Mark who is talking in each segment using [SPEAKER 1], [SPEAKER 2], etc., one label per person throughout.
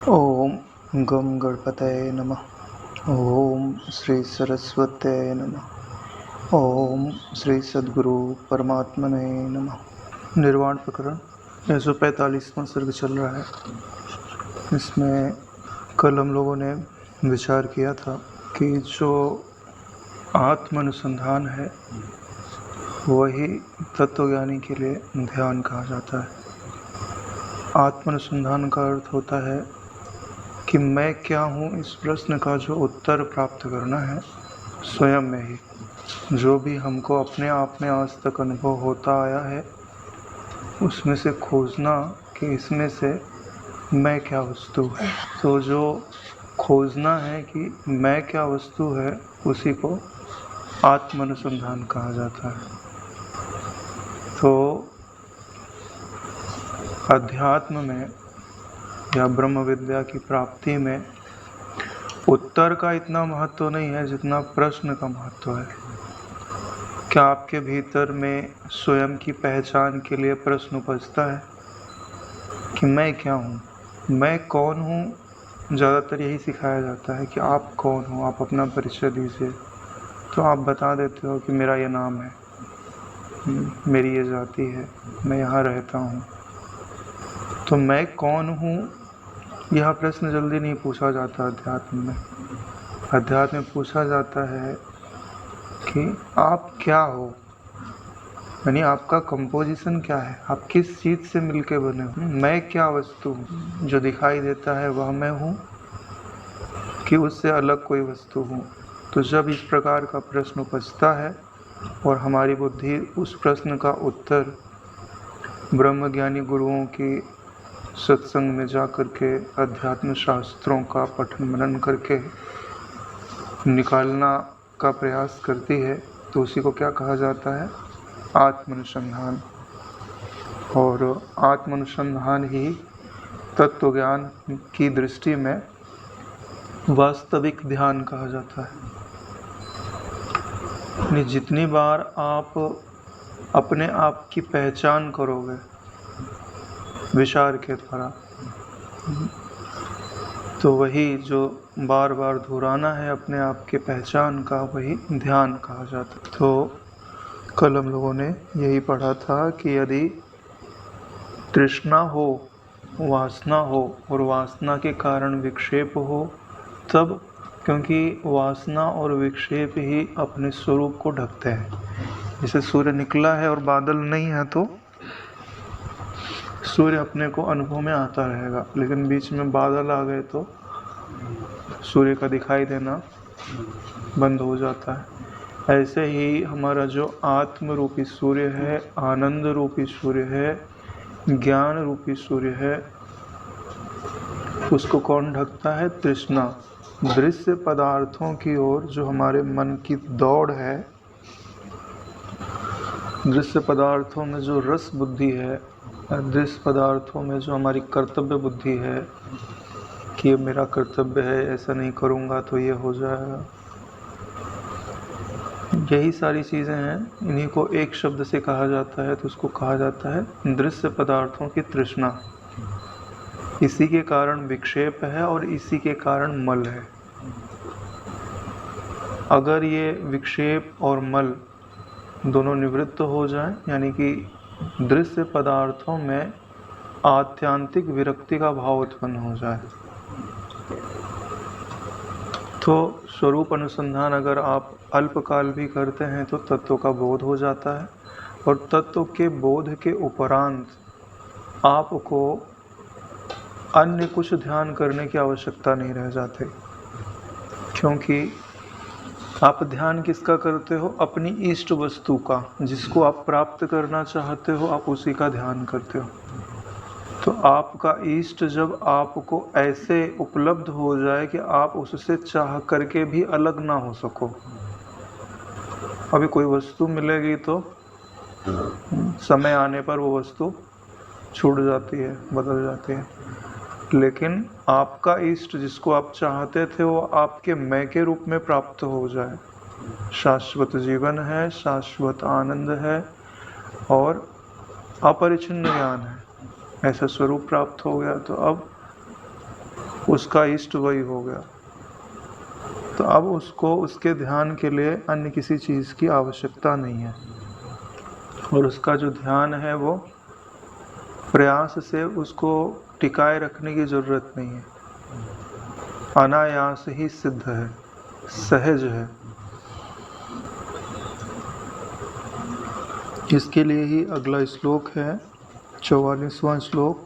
[SPEAKER 1] ओम गम गणपतये नमः। ओम श्री सरस्वत्यै नमः। ओम श्री सद्गुरु परमात्मने नमः। निर्वाण प्रकरण 145वां सर्ग चल रहा है। इसमें कल हम लोगों ने विचार किया था कि जो आत्म अनुसंधान है वही तत्वज्ञानी के लिए ध्यान कहा जाता है। आत्म अनुसंधान का अर्थ होता है कि मैं क्या हूँ, इस प्रश्न का जो उत्तर प्राप्त करना है स्वयं में ही। जो भी हमको अपने आप में आज तक अनुभव होता आया है उसमें से खोजना कि इसमें से मैं क्या वस्तु है। तो जो खोजना है कि मैं क्या वस्तु है उसी को आत्म अनुसंधान कहा जाता है। तो अध्यात्म में या ब्रह्म विद्या की प्राप्ति में उत्तर का इतना महत्व नहीं है जितना प्रश्न का महत्व है। क्या आपके भीतर में स्वयं की पहचान के लिए प्रश्न उपजता है कि मैं क्या हूँ, मैं कौन हूँ। ज़्यादातर यही सिखाया जाता है कि आप कौन हो, आप अपना परिचय दीजिए। तो आप बता देते हो कि मेरा ये नाम है, मेरी ये जाति है, मैं यहाँ रहता हूँ। तो मैं कौन हूँ यह प्रश्न जल्दी नहीं पूछा जाता अध्यात्म में। अध्यात्म में पूछा जाता है कि आप क्या हो, यानी आपका कंपोजिशन क्या है, आप किस चीज़ से मिलके बने हो। मैं क्या वस्तु हूँ, जो दिखाई देता है वह मैं हूँ कि उससे अलग कोई वस्तु हूँ। तो जब इस प्रकार का प्रश्न उपजता है और हमारी बुद्धि उस प्रश्न का उत्तर ब्रह्मज्ञानी गुरुओं की सत्संग में जा करके अध्यात्म शास्त्रों का पठन मनन करके निकालना का प्रयास करती है, तो उसी को क्या कहा जाता है, आत्मानुसंधान। और आत्मानुसंधान ही तत्वज्ञान की दृष्टि में वास्तविक ध्यान कहा जाता है। जितनी बार आप अपने आप की पहचान करोगे विचार के द्वारा, तो वही जो बार बार दोहराना है अपने आप के पहचान का, वही ध्यान कहा जाता है। तो कल हम लोगों ने यही पढ़ा था कि यदि तृष्णा हो, वासना हो और वासना के कारण विक्षेप हो, तब, क्योंकि वासना और विक्षेप ही अपने स्वरूप को ढकते हैं। जैसे सूर्य निकला है और बादल नहीं है तो सूर्य अपने को अनुभव में आता रहेगा, लेकिन बीच में बादल आ गए तो सूर्य का दिखाई देना बंद हो जाता है। ऐसे ही हमारा जो आत्म रूपी सूर्य है, आनंद रूपी सूर्य है, ज्ञान रूपी सूर्य है, उसको कौन ढकता है, तृष्णा। दृश्य पदार्थों की ओर जो हमारे मन की दौड़ है, दृश्य पदार्थों में जो रस बुद्धि है, दृश्य पदार्थों में जो हमारी कर्तव्य बुद्धि है कि ये मेरा कर्तव्य है, ऐसा नहीं करूँगा तो ये हो जाएगा, यही सारी चीज़ें हैं। इन्हीं को एक शब्द से कहा जाता है तो उसको कहा जाता है दृश्य पदार्थों की तृष्णा। इसी के कारण विक्षेप है और इसी के कारण मल है। अगर ये विक्षेप और मल दोनों निवृत्त हो जाएं, यानी कि दृश्य पदार्थों में आत्यांतिक विरक्ति का भाव उत्पन्न हो जाए, तो स्वरूप अनुसंधान अगर आप अल्पकाल भी करते हैं तो तत्व का बोध हो जाता है। और तत्व के बोध के उपरांत आपको अन्य कुछ ध्यान करने की आवश्यकता नहीं रह जाती, क्योंकि आप ध्यान किसका करते हो, अपनी इष्ट वस्तु का। जिसको आप प्राप्त करना चाहते हो आप उसी का ध्यान करते हो। तो आपका इष्ट जब आपको ऐसे उपलब्ध हो जाए कि आप उससे चाह करके भी अलग ना हो सको। अभी कोई वस्तु मिलेगी तो समय आने पर वो वस्तु छूट जाती है, बदल जाती है, लेकिन आपका इष्ट जिसको आप चाहते थे वो आपके मैं के रूप में प्राप्त हो जाए। शाश्वत जीवन है, शाश्वत आनंद है और अपरिचिन्न ज्ञान है, ऐसा स्वरूप प्राप्त हो गया, तो अब उसका इष्ट वही हो गया। तो अब उसको उसके ध्यान के लिए अन्य किसी चीज़ की आवश्यकता नहीं है, और उसका जो ध्यान है वो प्रयास से उसको टिकाए रखने की ज़रूरत नहीं है, अनायास ही सिद्ध है, सहज है। इसके लिए ही अगला श्लोक है 44वां श्लोक,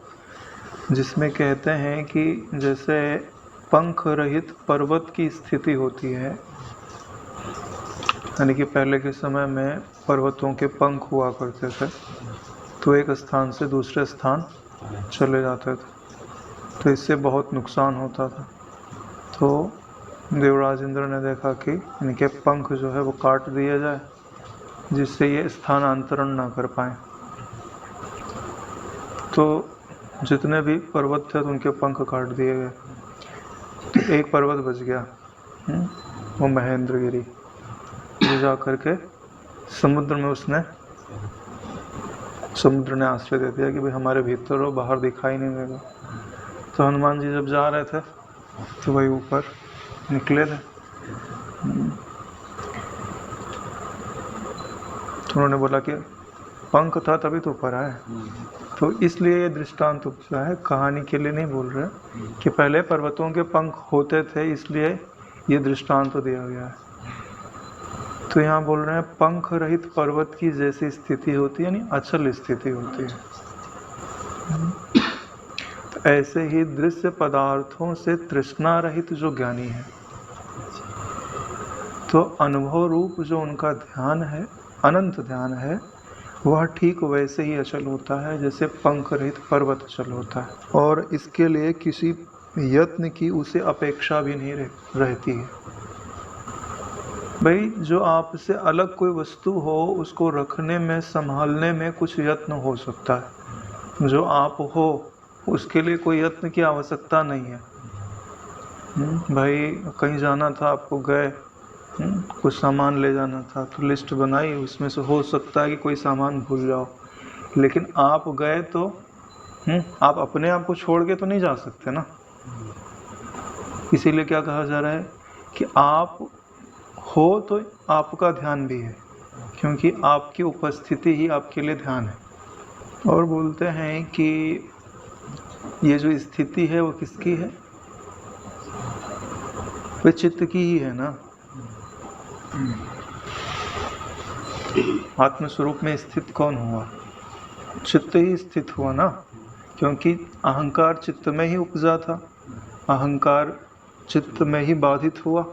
[SPEAKER 1] जिसमें कहते हैं कि जैसे पंख रहित पर्वत की स्थिति होती है, यानी कि पहले के समय में पर्वतों के पंख हुआ करते थे, तो एक स्थान से दूसरे स्थान चले जाते थे, तो इससे बहुत नुकसान होता था। तो देवराज इंद्र ने देखा कि इनके पंख जो है वो काट दिए जाए, जिससे ये स्थानांतरण ना कर पाए। तो जितने भी पर्वत थे तो उनके पंख काट दिए गए, तो एक पर्वत बच गया, वो महेंद्रगिरी। जा करके समुद्र में समुद्र ने आश्रय दे दिया कि भाई हमारे भीतर हो, बाहर दिखाई नहीं देगा। तो हनुमान जी जब जा रहे थे तो वही ऊपर निकले थे, तो उन्होंने बोला कि पंख था तभी तो ऊपर आए। तो इसलिए ये दृष्टांत उपजा है, कहानी के लिए नहीं बोल रहे कि पहले पर्वतों के पंख होते थे, इसलिए ये दृष्टांत तो दिया गया है। तो यहाँ बोल रहे हैं पंख रहित पर्वत की जैसी स्थिति होती है, यानी अचल स्थिति होती है। तो ऐसे ही दृश्य पदार्थों से तृष्णा रहित जो ज्ञानी है, तो अनुभव रूप जो उनका ध्यान है, अनंत ध्यान है, वह ठीक वैसे ही अचल होता है जैसे पंख रहित पर्वत अचल होता है, और इसके लिए किसी यत्न की उसे अपेक्षा भी नहीं रहती है। भाई जो आपसे अलग कोई वस्तु हो, उसको रखने में, संभालने में कुछ यत्न हो सकता है। जो आप हो उसके लिए कोई यत्न की आवश्यकता नहीं है। भाई कहीं जाना था, आपको गए, कुछ सामान ले जाना था, तो लिस्ट बनाई, उसमें से हो सकता है कि कोई सामान भूल जाओ, लेकिन आप गए तो आप अपने आप को छोड़ के तो नहीं जा सकते ना। इसीलिए क्या कहा जा रहा है कि आप हो तो आपका ध्यान भी है, क्योंकि आपकी उपस्थिति ही आपके लिए ध्यान है। और बोलते हैं कि ये जो स्थिति है वो किसकी है? वो चित्त की ही है ना। आत्म स्वरूप में स्थित कौन हुआ? चित्त ही स्थित हुआ ना, क्योंकि अहंकार चित्त में ही उपजा था, अहंकार चित्त में ही बाधित हुआ,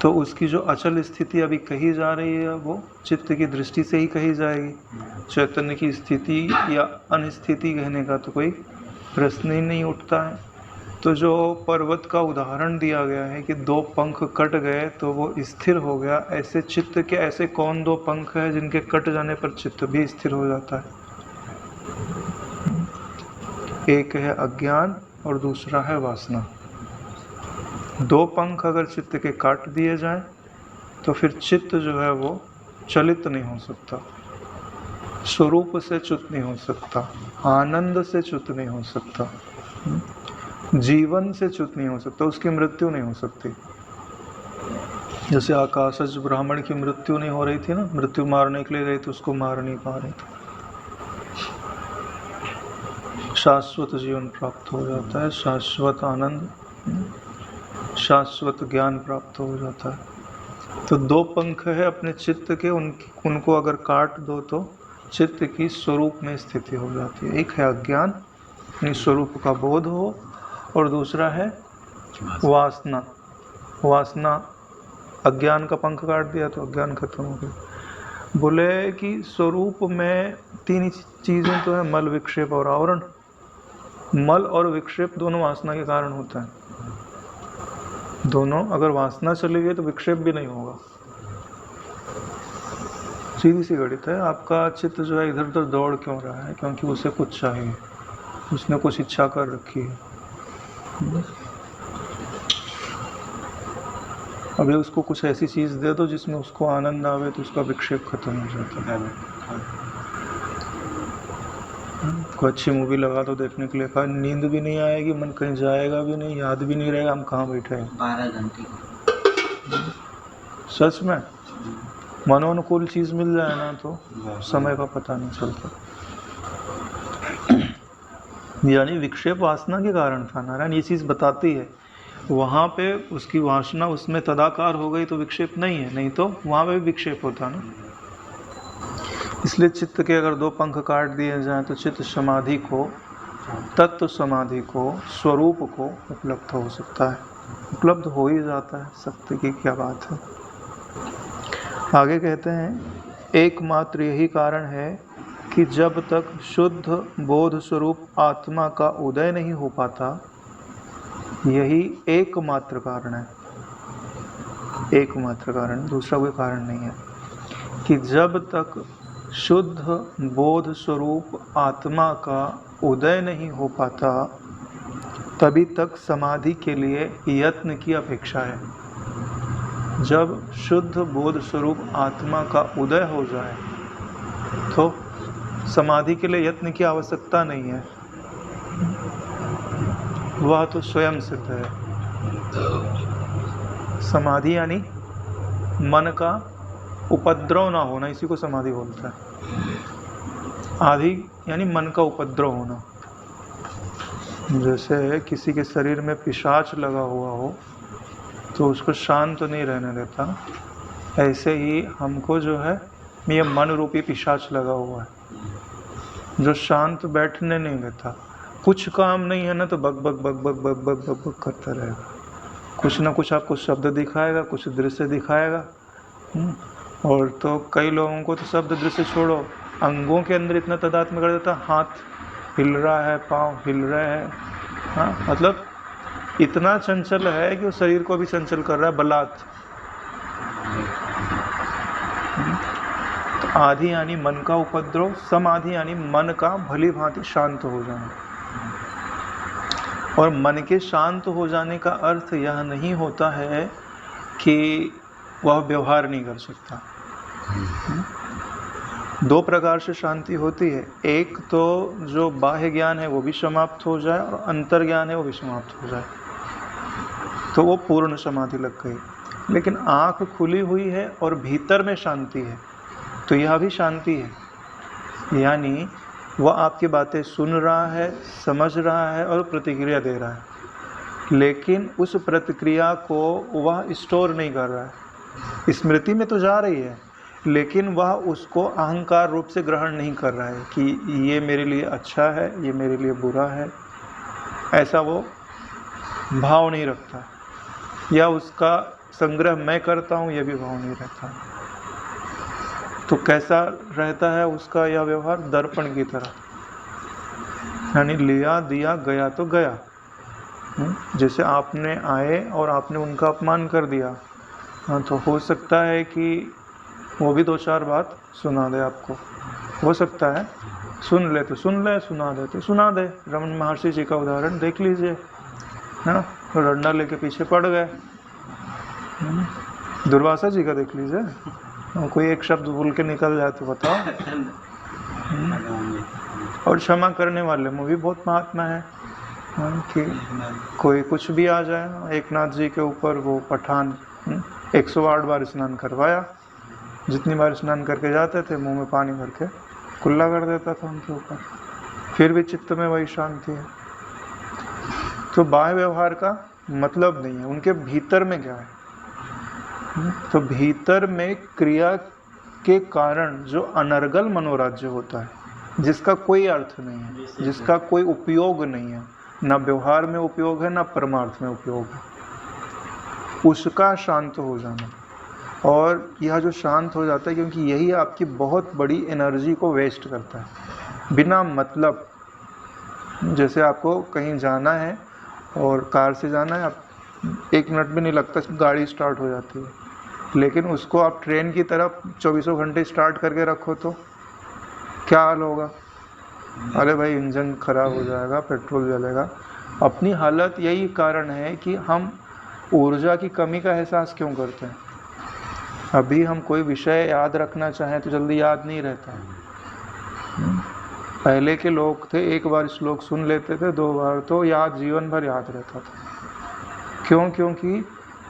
[SPEAKER 1] तो उसकी जो अचल स्थिति अभी कही जा रही है वो चित्त की दृष्टि से ही कही जाएगी। चैतन्य की स्थिति या अनिस्थिति कहने का तो कोई प्रश्न ही नहीं उठता है। तो जो पर्वत का उदाहरण दिया गया है कि दो पंख कट गए तो वो स्थिर हो गया, ऐसे चित्त के ऐसे कौन दो पंख है जिनके कट जाने पर चित्त भी स्थिर हो जाता है? एक है अज्ञान और दूसरा है वासना। दो पंख अगर चित्त के काट दिए जाएं तो फिर चित्त जो है वो चलित नहीं हो सकता, स्वरूप से च्युत नहीं हो सकता, आनंद से च्युत नहीं हो सकता, जीवन से च्युत नहीं हो सकता, उसकी मृत्यु नहीं हो सकती। जैसे आकाशज ब्राह्मण की मृत्यु नहीं हो रही थी ना, मृत्यु मारने के लिए गई तो उसको मार नहीं पा रहे थे। शाश्वत जीवन प्राप्त हो जाता है, शाश्वत आनंद, शाश्वत ज्ञान प्राप्त हो जाता है। तो दो पंख है अपने चित्त के, उनको अगर काट दो तो चित्त की स्वरूप में स्थिति हो जाती है। एक है अज्ञान, अपनी स्वरूप का बोध हो, और दूसरा है वासना। वासना, अज्ञान का पंख काट दिया तो अज्ञान खत्म हो गया। बोले कि स्वरूप में तीन चीज़ें तो है, मल, विक्षेप और आवरण। मल और विक्षेप दोनों वासना के कारण होता है। दोनों, अगर वासना चली गई तो विक्षेप भी नहीं होगा। सीधी सी गणित है। आपका चित्त जो है इधर उधर दौड़ क्यों रहा है? क्योंकि उसे कुछ चाहिए, उसने कुछ इच्छा कर रखी है। अभी उसको कुछ ऐसी चीज़ दे दो जिसमें उसको आनंद आवे तो उसका विक्षेप खत्म हो जाता है। कोई अच्छी मूवी लगा तो देखने के लिए कहा, नींद भी नहीं आएगी, मन कहीं जाएगा भी नहीं, याद भी नहीं रहेगा हम कहाँ बैठे हैं।
[SPEAKER 2] 12 घंटे
[SPEAKER 1] सच में मनोनुकूल चीज मिल जाए ना तो समय का पता नहीं चलता। यानी विक्षेप वासना के कारण था। नारायण ये चीज बताती है, वहां पे उसकी वासना उसमें तदाकार हो गई तो विक्षेप नहीं है, नहीं तो वहां पे भी विक्षेप होता ना। इसलिए चित्त के अगर 2 पंख काट दिए जाएं तो चित्त समाधि को, तत्व समाधि को, स्वरूप को उपलब्ध हो सकता है, उपलब्ध हो ही जाता है। सत्य की क्या बात है। आगे कहते हैं एकमात्र यही कारण है कि जब तक शुद्ध बोध स्वरूप आत्मा का उदय नहीं हो पाता, यही एकमात्र कारण है, एकमात्र कारण, दूसरा कोई कारण नहीं है, कि जब तक शुद्ध बोध स्वरूप आत्मा का उदय नहीं हो पाता तभी तक समाधि के लिए यत्न की अपेक्षा है। जब शुद्ध बोध स्वरूप आत्मा का उदय हो जाए तो समाधि के लिए यत्न की आवश्यकता नहीं है, वह तो स्वयं सिद्ध है। समाधि यानी मन का उपद्रव ना होना, इसी को समाधि बोलता है। आदि यानी मन का उपद्रव होना। जैसे किसी के शरीर में पिशाच लगा हुआ हो तो उसको शांत नहीं रहने देता, ऐसे ही हमको जो है ये मन रूपी पिशाच लगा हुआ है जो शांत बैठने नहीं देता। कुछ काम नहीं है ना तो बक बक बक बक बक बक बक बक करता रहेगा, कुछ ना कुछ आपको शब्द दिखाएगा, कुछ दृश्य दिखाएगा। और तो कई लोगों को तो शब्द दृश्य छोड़ो, अंगों के अंदर इतना तादात्म्य कर देता, हाथ हिल रहा है, पाँव हिल रहे हैं, हाँ मतलब इतना चंचल है कि वो शरीर को भी चंचल कर रहा है बलात्। तो आदि यानी मन का उपद्रव, समाधि यानी मन का भली भांति शांत हो जाना। और मन के शांत हो जाने का अर्थ यह नहीं होता है कि वह व्यवहार नहीं कर सकता। 2 प्रकार से शांति होती है, एक तो जो बाह्य ज्ञान है वो भी समाप्त हो जाए और अंतर ज्ञान है वो भी समाप्त हो जाए, तो वो पूर्ण समाधि लग गई। लेकिन आँख खुली हुई है और भीतर में शांति है, तो यह भी शांति है। यानी वह आपकी बातें सुन रहा है, समझ रहा है और प्रतिक्रिया दे रहा है, लेकिन उस प्रतिक्रिया को वह स्टोर नहीं कर रहा है। स्मृति में तो जा रही है लेकिन वह उसको अहंकार रूप से ग्रहण नहीं कर रहा है कि ये मेरे लिए अच्छा है, ये मेरे लिए बुरा है, ऐसा वो भाव नहीं रखता। या उसका संग्रह मैं करता हूँ ये भी भाव नहीं रहता। तो कैसा रहता है उसका यह व्यवहार? दर्पण की तरह, यानी लिया दिया गया तो गया। जैसे आपने आए और आपने उनका अपमान कर दिया, हाँ तो हो सकता है कि वो भी 2-4 बात सुना दे आपको, हो सकता है सुन ले तो सुन ले, सुना दे तो सुना दे। रमन महर्षि जी का उदाहरण देख लीजिए, है ना, डंडा लेके पीछे पड़ गए। दुर्वासा जी का देख लीजिए, कोई एक शब्द भूल के निकल जाए तो बताओ। और क्षमा करने वाले में भी बहुत महात्मा है कि कोई कुछ भी आ जाए। एकनाथ जी के ऊपर वो पठान 108 बार स्नान करवाया, जितनी बार स्नान करके जाते थे मुंह में पानी भर के कुल्ला कर देता था उनके ऊपर, फिर भी चित्त में वही शांति है। तो बाह्य व्यवहार का मतलब नहीं है, उनके भीतर में क्या है। तो भीतर में क्रिया के कारण जो अनर्गल मनोराज्य होता है, जिसका कोई अर्थ नहीं है, जिसका कोई उपयोग नहीं है, ना व्यवहार में उपयोग है ना परमार्थ में उपयोग है, उसका शांत हो जाना। और यह जो शांत हो जाता है, क्योंकि यही आपकी बहुत बड़ी एनर्जी को वेस्ट करता है बिना मतलब। जैसे आपको कहीं जाना है और कार से जाना है, आप 1 मिनट भी नहीं लगता गाड़ी स्टार्ट हो जाती है, लेकिन उसको आप ट्रेन की तरफ 24 घंटे स्टार्ट करके रखो तो क्या हाल होगा? अरे भाई इंजन खराब हो जाएगा, पेट्रोल जलेगा। अपनी हालत यही कारण है कि हम ऊर्जा की कमी का एहसास क्यों करते हैं। अभी हम कोई विषय याद रखना चाहें तो जल्दी याद नहीं रहता है। पहले के लोग थे, एक बार श्लोक सुन लेते थे, 2 बार तो याद, जीवन भर याद रहता था। क्यों? क्योंकि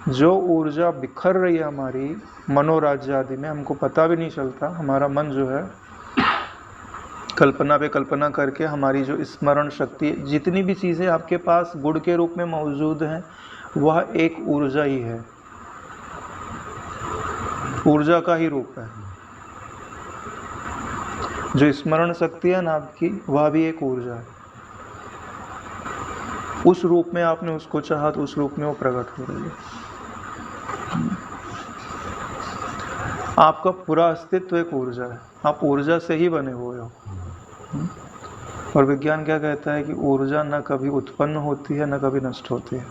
[SPEAKER 1] जो ऊर्जा बिखर रही है हमारी मनोराज्य आदि में, हमको पता भी नहीं चलता। हमारा मन जो है कल्पना पे कल्पना करके हमारी जो स्मरण शक्ति, जितनी भी चीज़ें आपके पास गुण के रूप में मौजूद हैं, वह एक ऊर्जा ही है, ऊर्जा का ही रूप है। जो स्मरण शक्ति है ना आपकी, वह भी एक ऊर्जा है। उस रूप में आपने उसको चाहा तो उस रूप में वो प्रकट हो रही है। आपका पूरा अस्तित्व एक ऊर्जा है, आप ऊर्जा से ही बने हुए हो। और विज्ञान क्या कहता है कि ऊर्जा न कभी उत्पन्न होती है, न कभी नष्ट होती है।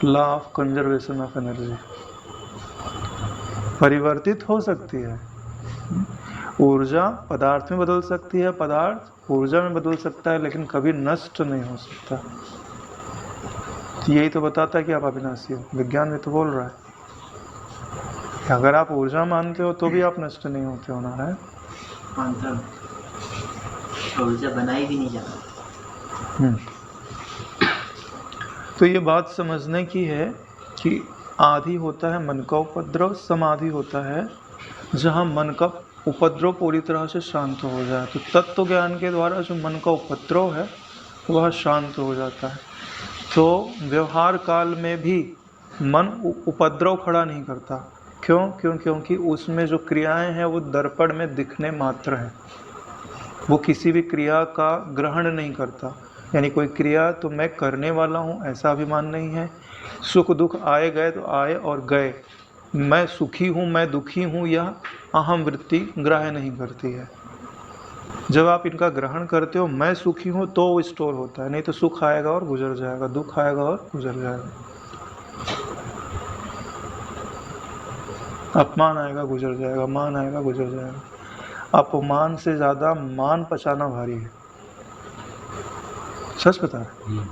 [SPEAKER 1] Law of conservation of energy. परिवर्तित हो सकती है, ऊर्जा पदार्थ में बदल सकती है, पदार्थ ऊर्जा में बदल सकता है, लेकिन कभी नष्ट नहीं हो सकता। यही तो बताता है कि आप अविनाशी हो। विज्ञान में तो बोल रहा है कि अगर आप ऊर्जा मानते हो तो भी आप नष्ट नहीं होते हो। नारायण,
[SPEAKER 2] ऊर्जा बनाई भी नहीं जाती।
[SPEAKER 1] तो ये बात समझने की है कि आदि होता है मन का उपद्रव, समाधि होता है जहाँ मन का उपद्रव पूरी तरह से शांत हो जाए। तो तत्व ज्ञान के द्वारा जो मन का उपद्रव है वह शांत हो जाता है। तो व्यवहार काल में भी मन उपद्रव खड़ा नहीं करता। क्यों? क्योंकि उसमें जो क्रियाएं हैं वो दर्पण में दिखने मात्र है, वो किसी भी क्रिया का ग्रहण नहीं करता। यानी कोई क्रिया तो मैं करने वाला हूँ ऐसा अभिमान नहीं है। सुख दुख आए गए तो आए और गए, मैं सुखी हूँ मैं दुखी हूँ, यह अहम वृत्ति ग्रहण नहीं करती है। जब आप इनका ग्रहण करते हो, मैं सुखी हूँ, तो वो स्टोर होता है। नहीं तो सुख आएगा और गुजर जाएगा, दुख आएगा और गुजर जाएगा, अपमान आएगा गुजर जाएगा, मान आएगा गुजर जाएगा। अपमान से ज़्यादा मान पचाना भारी है, सच बता रहे।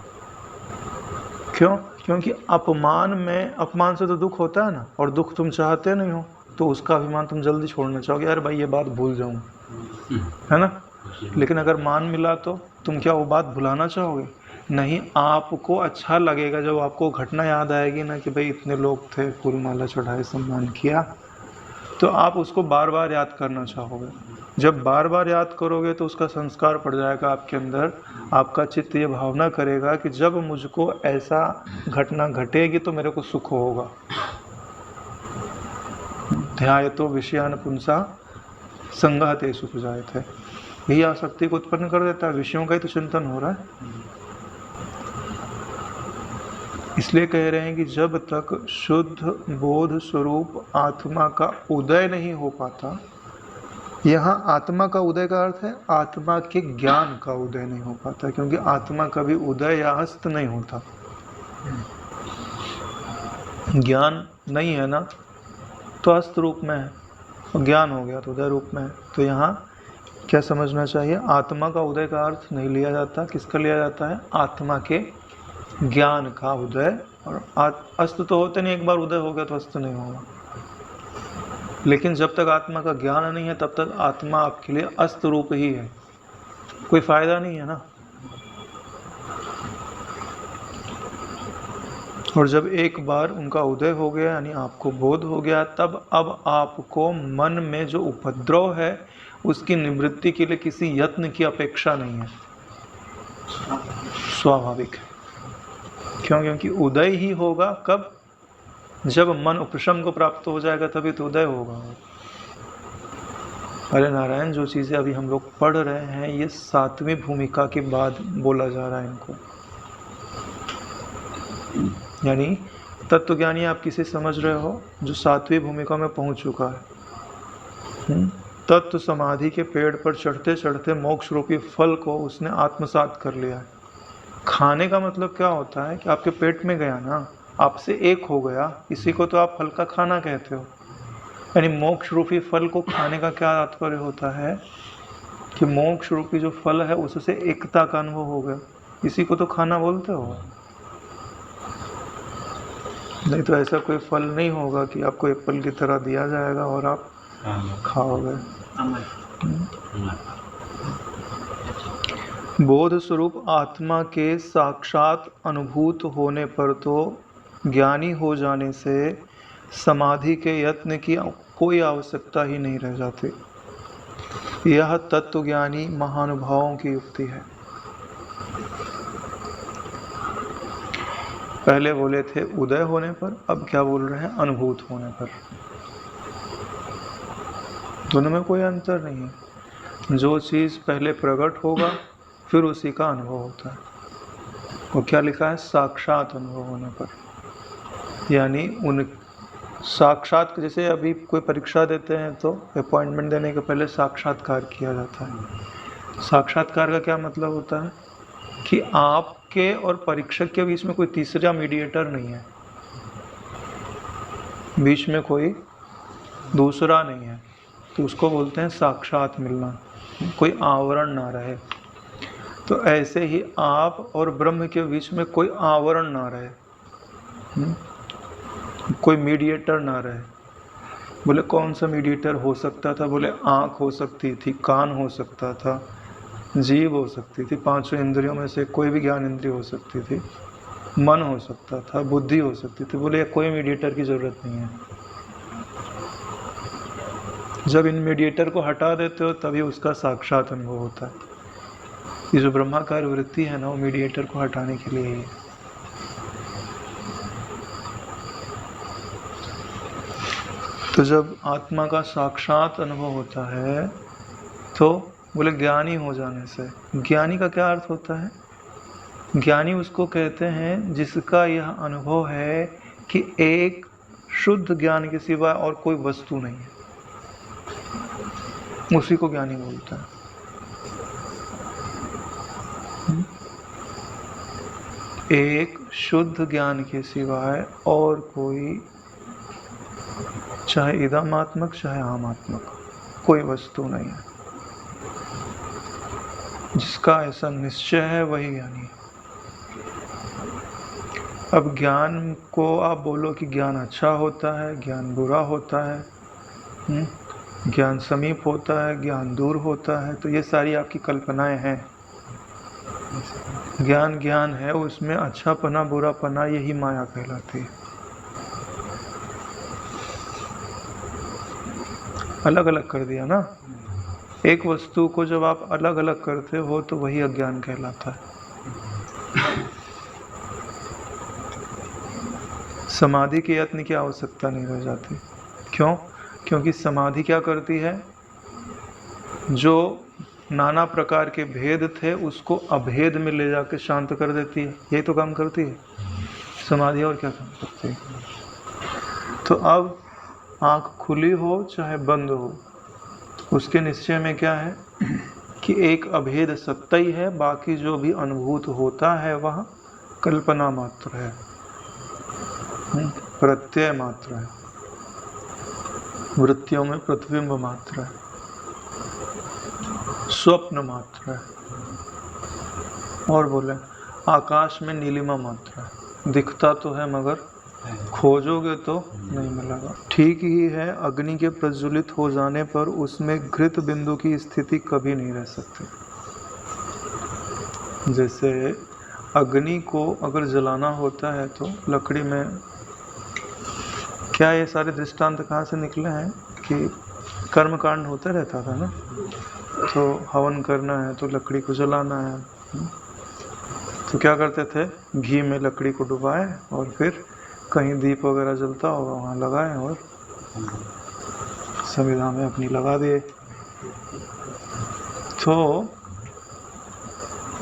[SPEAKER 1] क्यों? क्योंकि अपमान से तो दुख होता है ना, और दुख तुम चाहते नहीं हो, तो उसका अभिमान तुम जल्दी छोड़ना चाहोगे, यार भाई ये बात भूल जाऊँ, है ना। लेकिन अगर मान मिला तो तुम क्या वो बात भुलाना चाहोगे? नहीं, आपको अच्छा लगेगा जब आपको घटना याद आएगी ना कि भाई इतने लोग थे, फूल माला चढ़ाए, सम्मान किया, तो आप उसको बार बार याद करना चाहोगे। जब बार बार याद करोगे तो उसका संस्कार पड़ जाएगा आपके अंदर। आपका चित्त ये भावना करेगा कि जब मुझको ऐसा घटना घटेगी तो मेरे को सुख होगा। ध्यायतो विषयान पुंसा संगहते सुख जायते, यही आसक्ति को उत्पन्न कर देता है। विषयों का ही तो चिंतन हो रहा है। इसलिए कह रहे हैं कि जब तक शुद्ध बोध स्वरूप आत्मा का उदय नहीं हो पाता, यहाँ आत्मा का उदय का अर्थ है आत्मा के ज्ञान का उदय नहीं हो पाता, क्योंकि आत्मा कभी उदय या अस्त नहीं होता। ज्ञान नहीं है ना तो अस्त रूप में है, और ज्ञान हो गया तो उदय रूप में है। तो यहाँ क्या समझना चाहिए? आत्मा का उदय का अर्थ नहीं लिया जाता। किसका लिया जाता है? आत्मा के ज्ञान का उदय। और अस्त तो होते नहीं, एक बार उदय हो गया तो अस्त नहीं होगा। लेकिन जब तक आत्मा का ज्ञान नहीं है तब तक आत्मा आपके लिए अस्त रूप ही है, कोई फायदा नहीं है ना। और जब एक बार उनका उदय हो गया, यानी आपको बोध हो गया, तब अब आपको मन में जो उपद्रव है उसकी निवृत्ति के लिए किसी यत्न की अपेक्षा नहीं है, स्वाभाविक है। क्यों? क्योंकि उदय ही होगा कब? जब मन उपशम को प्राप्त हो जाएगा तभी तो उदय होगा। अरे नारायण, जो चीज़ें अभी हम लोग पढ़ रहे हैं ये 7वीं भूमिका के बाद बोला जा रहा है इनको। यानी तत्वज्ञानी आप किसे समझ रहे हो? जो 7वीं भूमिका में पहुंच चुका है। तत्व समाधि के पेड़ पर चढ़ते चढ़ते मोक्ष रूपी फल को उसने आत्मसात कर लिया है। खाने का मतलब क्या होता है कि आपके पेट में गया ना, आपसे एक हो गया, इसी को तो आप फल का खाना कहते हो। यानी मोक्ष रूपी फल को खाने का क्या तात्पर्य होता है कि मोक्ष रूपी जो फल है उससे एकता का अनुभव हो गया, इसी को तो खाना बोलते हो। नहीं तो ऐसा कोई फल नहीं होगा कि आपको एप्पल की तरह दिया जाएगा और आप खाओगे। बोध स्वरूप आत्मा के साक्षात अनुभूत होने पर तो ज्ञानी हो जाने से समाधि के यत्न की कोई आवश्यकता ही नहीं रह जाती। यह तत्वज्ञानी महानुभावों की युक्ति है। पहले बोले थे उदय होने पर, अब क्या बोल रहे हैं? अनुभूत होने पर। दोनों में कोई अंतर नहीं है। जो चीज़ पहले प्रकट होगा फिर उसी का अनुभव होता है। वो क्या लिखा है? साक्षात अनुभव होने पर। यानी उन साक्षात, जैसे अभी कोई परीक्षा देते हैं तो अपॉइंटमेंट देने के पहले साक्षात्कार किया जाता है। साक्षात्कार का क्या मतलब होता है? कि आपके और परीक्षक के बीच में कोई तीसरा मीडिएटर नहीं है, बीच में कोई दूसरा नहीं है, तो उसको बोलते हैं साक्षात मिलना, कोई आवरण ना रहे। तो ऐसे ही आप और ब्रह्म के बीच में कोई आवरण ना रहे, कोई मीडिएटर ना रहे। बोले कौन सा मीडिएटर हो सकता था? बोले आँख हो सकती थी, कान हो सकता था, जीभ हो सकती थी, पांचों इंद्रियों में से कोई भी ज्ञान इंद्रिय हो सकती थी, मन हो सकता था, बुद्धि हो सकती थी। बोले कोई मीडिएटर की जरूरत नहीं है। जब इन मीडिएटर को हटा देते हो तभी उसका साक्षात अनुभव होता है। ये जो ब्रह्माकार वृत्ति है ना, वो मीडिएटर को हटाने के लिए है। तो जब आत्मा का साक्षात अनुभव होता है तो बोले ज्ञानी हो जाने से। ज्ञानी का क्या अर्थ होता है? ज्ञानी उसको कहते हैं जिसका यह अनुभव है कि एक शुद्ध ज्ञान के सिवा और कोई वस्तु नहीं है, उसी को ज्ञानी बोलता है। एक शुद्ध ज्ञान के सिवाय और कोई, चाहे इदमात्मक चाहे आमात्मक, कोई वस्तु नहीं है। जिसका ऐसा निश्चय है वही ज्ञानी है। अब ज्ञान को आप बोलो कि ज्ञान अच्छा होता है, ज्ञान बुरा होता है, ज्ञान समीप होता है, ज्ञान दूर होता है, तो ये सारी आपकी कल्पनाएं हैं। ज्ञान ज्ञान है, उसमें अच्छा पना बुरा पना यही माया कहलाती है। अलग अलग कर दिया ना। एक वस्तु को जब आप अलग अलग करते हो तो वही अज्ञान कहलाता है। समाधि के यत्न की आवश्यकता नहीं रह जाती। क्यों? क्योंकि समाधि क्या करती है? जो नाना प्रकार के भेद थे उसको अभेद में ले जाके शांत कर देती है। यही तो काम करती है समाधि, और क्या काम करती है? तो अब आँख खुली हो चाहे बंद हो, उसके निश्चय में क्या है कि एक अभेद सत्ता ही है, बाकी जो भी अनुभूत होता है वह कल्पना मात्र है, प्रत्यय मात्र है, वृत्तियों में प्रतिबिंब मात्र है, स्वप्न मात्र है, और बोले आकाश में नीलिमा मात्र है। दिखता तो है मगर खोजोगे तो नहीं मिलेगा। ठीक ही है, अग्नि के प्रज्वलित हो जाने पर उसमें घृत बिंदु की स्थिति कभी नहीं रह सकती। जैसे अग्नि को अगर जलाना होता है तो लकड़ी में, क्या ये सारे दृष्टांत कहाँ से निकले हैं कि कर्मकांड होता रहता था ना। तो हवन करना है तो लकड़ी को जलाना है, तो क्या करते थे? घी में लकड़ी को डुबाए और फिर कहीं दीप वगैरह जलता होगा वहाँ लगाए और संविधा में अपनी लगा दिए। तो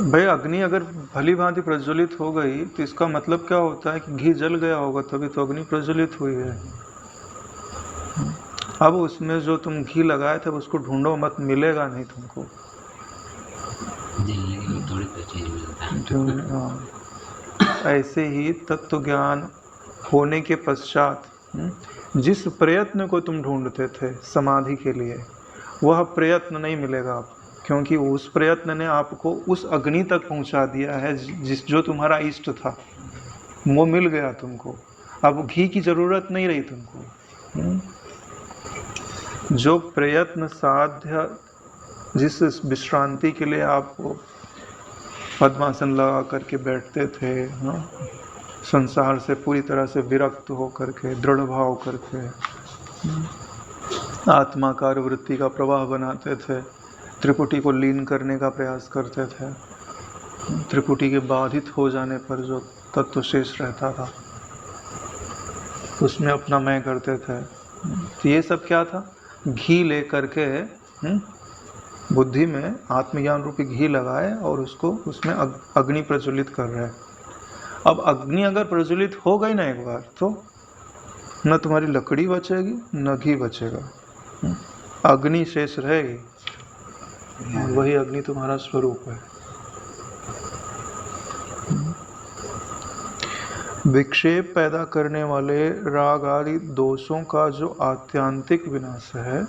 [SPEAKER 1] भाई अग्नि अगर भली भांति प्रज्वलित हो गई तो इसका मतलब क्या होता है कि घी जल गया होगा, तभी तो अग्नि प्रज्वलित हुई है। अब उसमें जो तुम घी लगाए थे उसको ढूंढो मत, मिलेगा नहीं तुमको। ऐसे ही तत्व ज्ञान होने के पश्चात जिस प्रयत्न को तुम ढूंढते थे समाधि के लिए, वह प्रयत्न नहीं मिलेगा आपको, क्योंकि उस प्रयत्न ने आपको उस अग्नि तक पहुंचा दिया है जिस जो तुम्हारा इष्ट था, वो मिल गया तुमको। अब घी की जरूरत नहीं रही तुमको। जो प्रयत्न साध्य जिस विश्रांति के लिए आप पद्मासन लगा करके बैठते थे, संसार से पूरी तरह से विरक्त हो करके, दृढ़ भाव करके आत्माकार वृत्ति का प्रवाह बनाते थे, त्रिपुटी को लीन करने का प्रयास करते थे, त्रिपुटी के बाधित हो जाने पर जो तत्व शेष रहता था उसमें अपना मैं करते थे। तो ये सब क्या था? घी ले करके बुद्धि में आत्मज्ञान रूपी घी लगाए और उसको उसमें अग्नि प्रज्वलित कर रहे हैं। अब अग्नि अगर प्रज्वलित हो गई ना एक बार, तो न तुम्हारी लकड़ी बचेगी न घी बचेगा, अग्नि शेष रहेगी और वही अग्नि तुम्हारा स्वरूप है। विक्षेप पैदा करने वाले राग आदि दोषों का जो आत्यांतिक विनाश है,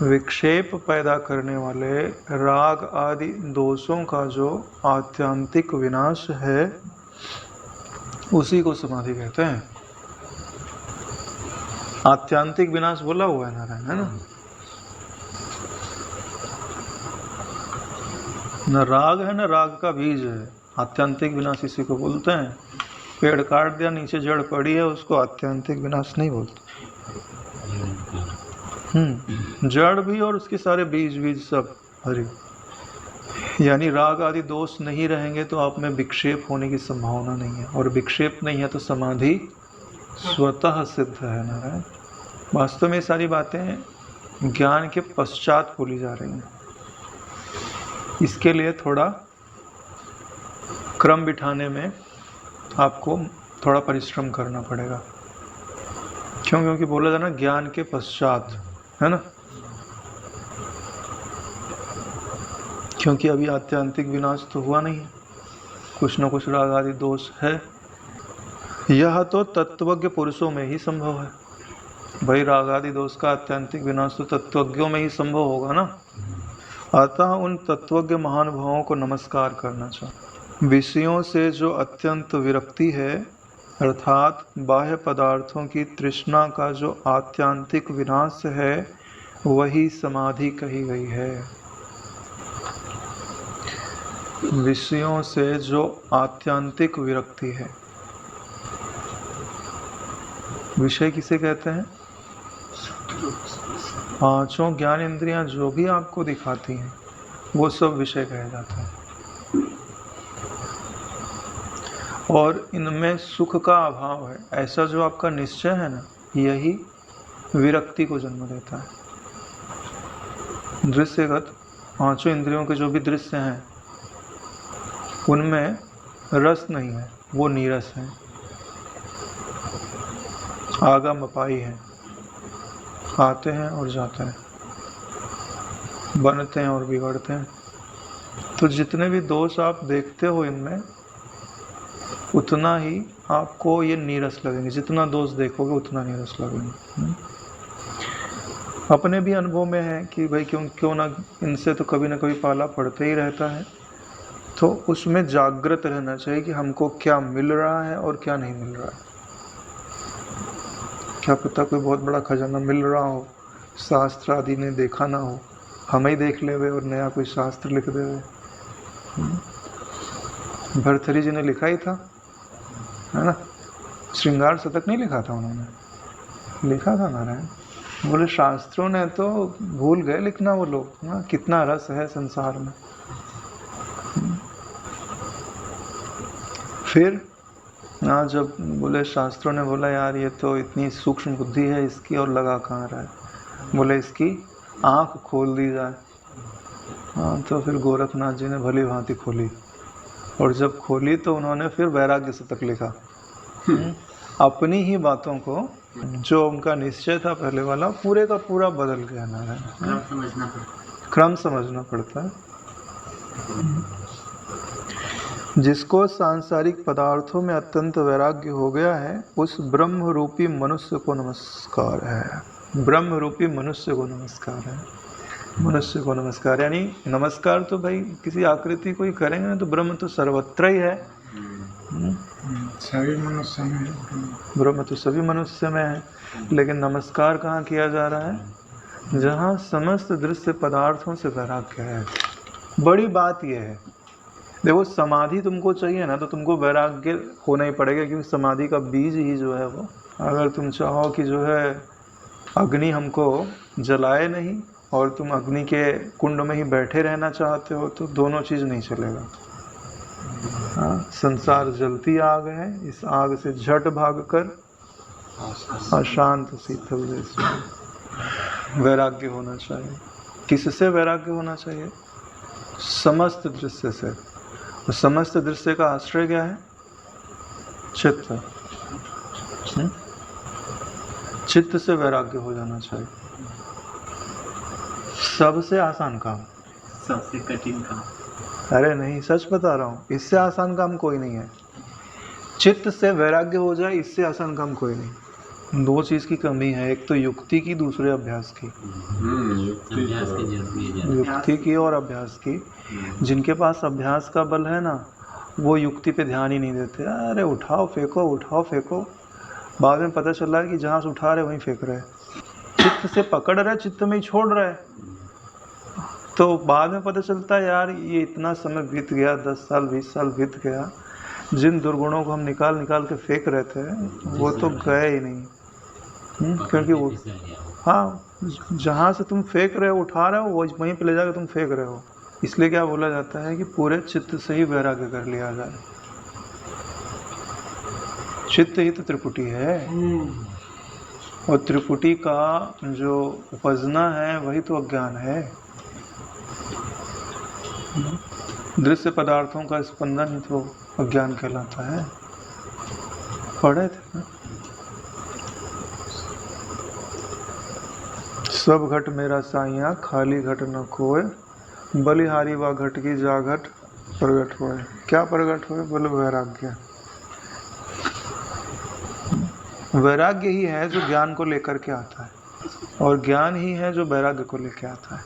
[SPEAKER 1] विक्षेप पैदा करने वाले राग आदि दोषों का जो आत्यांतिक विनाश है, उसी को समाधि कहते हैं। आत्यांतिक विनाश बोला हुआ है नारायण, है ना? न राग है न राग का बीज है, आत्यांतिक विनाश इसी को बोलते हैं। पेड़ काट दिया, नीचे जड़ पड़ी है, उसको आत्यांतिक विनाश नहीं बोलते। जड़ भी और उसके सारे बीज सब हरी। यानी राग आदि दोष नहीं रहेंगे तो आप में विक्षेप होने की संभावना नहीं है, और विक्षेप नहीं है तो समाधि स्वतः सिद्ध है नारायण। वास्तव में सारी बातें ज्ञान के पश्चात बोली जा रही हैं। इसके लिए थोड़ा क्रम बिठाने में आपको थोड़ा परिश्रम करना पड़ेगा। क्यों? क्योंकि बोला जाना ज्ञान के पश्चात, है ना? क्योंकि अभी आत्यांतिक विनाश तो हुआ नहीं है, कुछ न कुछ राग आदि दोष है। यह तो तत्वज्ञ पुरुषों में ही संभव है। भाई राग आदि दोष का आत्यांतिक विनाश तो तत्वज्ञों में ही संभव होगा ना। अतः उन तत्वज्ञ महानुभावों को नमस्कार करना चाहिए। विषयों से जो अत्यंत विरक्ति है, अर्थात बाह्य पदार्थों की तृष्णा का जो आत्यांतिक विनाश है, वही समाधि कही गई है। विषयों से जो आत्यांतिक विरक्ति है, विषय किसे कहते हैं? पांचों ज्ञान इंद्रियां जो भी आपको दिखाती हैं वो सब विषय कहे जाते हैं। और इनमें सुख का अभाव है, ऐसा जो आपका निश्चय है ना, यही विरक्ति को जन्म देता है। दृश्यगत पांचों इंद्रियों के जो भी दृश्य हैं उनमें रस नहीं है, वो नीरस है, आगम अपाई है, आते हैं और जाते हैं, बनते हैं और बिगड़ते हैं। तो जितने भी दोष आप देखते हो इनमें, उतना ही आपको ये नीरस लगेंगे। जितना दोष देखोगे उतना नीरस लगेंगे। अपने भी अनुभव में है कि भाई क्यों ना इनसे तो कभी ना कभी पाला पड़ते ही रहता है। तो उसमें जागृत रहना चाहिए कि हमको क्या मिल रहा है और क्या नहीं मिल रहा है। क्या पता कोई बहुत बड़ा खजाना मिल रहा हो, शास्त्र आदि ने देखा ना हो, हम ही देख ले और नया कोई शास्त्र लिख दे। भर्तृहरि जी ने लिखा ही था, है ना? श्रृंगार शतक नहीं लिखा था उन्होंने, लिखा था नारायण। बोले शास्त्रों ने तो भूल गए लिखना वो लोग, ना कितना रस है संसार में। फिर ना जब बोले शास्त्रों ने बोला यार ये तो इतनी सूक्ष्म बुद्धि है इसकी और लगा कहाँ रहा है, बोले इसकी आँख खोल दी जाए। हाँ, तो फिर गोरखनाथ जी ने भली भांति खोली, और जब खोली तो उन्होंने फिर वैराग्य शतक लिखा। अपनी ही बातों को, जो उनका निश्चय था पहले वाला, पूरे का पूरा बदल गया नारायण। क्रम समझना पड़ता है। जिसको सांसारिक पदार्थों में अत्यंत वैराग्य हो गया है, उस ब्रह्म रूपी मनुष्य को नमस्कार है। ब्रह्म रूपी मनुष्य को नमस्कार है। मनुष्य को नमस्कार, यानी नमस्कार तो भाई किसी आकृति को ही करेंगे ना, तो ब्रह्म तो सर्वत्र ही है।
[SPEAKER 3] सभी मनुष्य में,
[SPEAKER 1] ब्रह्म तो सभी मनुष्य में है, लेकिन नमस्कार कहाँ किया जा रहा है? जहाँ समस्त दृश्य पदार्थों से वैराग्य है। बड़ी बात यह है, देखो समाधि तुमको चाहिए ना, तो तुमको वैराग्य होना ही पड़ेगा, क्योंकि समाधि का बीज ही जो है वो, अगर तुम चाहो कि जो है अग्नि हमको जलाए नहीं और तुम अग्नि के कुंड में ही बैठे रहना चाहते हो, तो दोनों चीज़ नहीं चलेगा। हाँ, संसार जलती आग है, इस आग से झट भागकर अशांत शीतल देश में वैराग्य होना चाहिए। किससे वैराग्य होना चाहिए? समस्त दृश्य से। और समस्त दृश्य का आश्रय क्या है? चित्त। चित्त से वैराग्य हो जाना चाहिए। सबसे आसान काम,
[SPEAKER 2] सबसे कठिन काम।
[SPEAKER 1] अरे नहीं, सच बता रहा हूँ, इससे आसान काम कोई नहीं है। चित्त से वैराग्य हो जाए, इससे आसान काम कोई नहीं। दो चीज की कमी है, एक तो युक्ति की, दूसरे अभ्यास की।
[SPEAKER 2] अभ्यास की जरूरी है।
[SPEAKER 1] युक्ति की और अभ्यास की। जिनके पास अभ्यास का बल है ना, वो युक्ति पे ध्यान ही नहीं देते। अरे उठाओ फेंको, उठाओ फेंको, बाद में पता चल रहा है कि जहाँ से उठा रहे वहीं फेंक रहे। चित्त से पकड़ रहे, चित्त में ही छोड़ रहे, तो बाद में पता चलता है यार ये इतना समय बीत गया, 10 साल 20 साल बीत गया, जिन दुर्गुणों को हम निकाल निकाल के फेंक रहे थे वो तो गए ही नहीं। क्योंकि वो, हाँ, जहाँ से तुम फेंक रहे हो, उठा रहे हो, वो वहीं पे ले जाकर तुम फेंक रहे हो। इसलिए क्या बोला जाता है कि पूरे चित्त से ही वैराग्य कर लिया जाए। चित्त ही तो त्रिपुटी है, और त्रिपुटी का जो उपजना है वही तो अज्ञान है। दृश्य पदार्थों का स्पंदन ही तो अज्ञान कहलाता है। पढ़े थे ना, सब घट मेरा साइया, खाली घट न खोए, बलिहारी व घट की जाघट प्रगट होए। क्या प्रगट होए? बोले वैराग्य। वैराग्य ही है जो ज्ञान को लेकर के आता है, और ज्ञान ही है जो वैराग्य को लेकर आता है।